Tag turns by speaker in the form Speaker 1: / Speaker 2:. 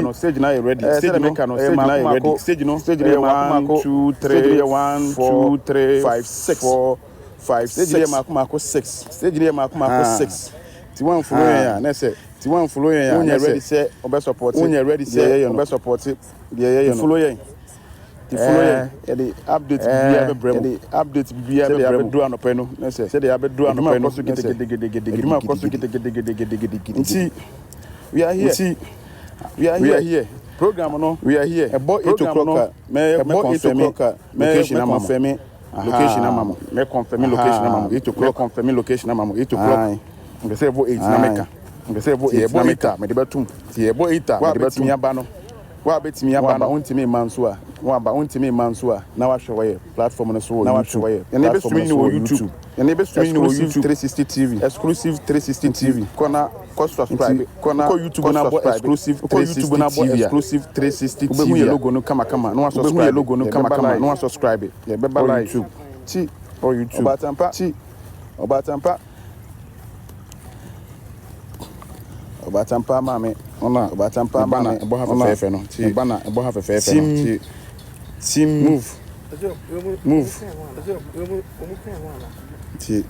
Speaker 1: Follow. Stage now ready. Stage no 1 2 3 1 2 3 5 6 5 stage Marco 6 stage Marco 6 ti one follow ya na say ti one follow ya when you ready say obe support when you ready say obe support the follow ya the follow ya the update bia be brem the update bia be brem do anope no na say they be do anope no so gede we are here program no we are here about 8 o'clock me confirm location amamo location amamo me confirm location amamo 8 o'clock confirm location amamo 8 o'clock we say about 8 na meka we say about 8 na meka me de betum ti ebo 8 me de betum ya ba no wa betimi ya ba no ontimi manso a wa ba ontimi manso a na wa hwe platform no so na wa hwe ya na be streaming no YouTube ya na be streaming no YouTube 360 TV exclusive 360 TV kona ko subscribe kona ko YouTube na bo exclusive 360 TV ube logo no kama no wa subscribe logo no kama no wa subscribe ya be ba like YouTube ti or YouTube obatampa mame ona obatampa mame ebo ha fefefe no ti bana ebo ha fefefe no ti team move ti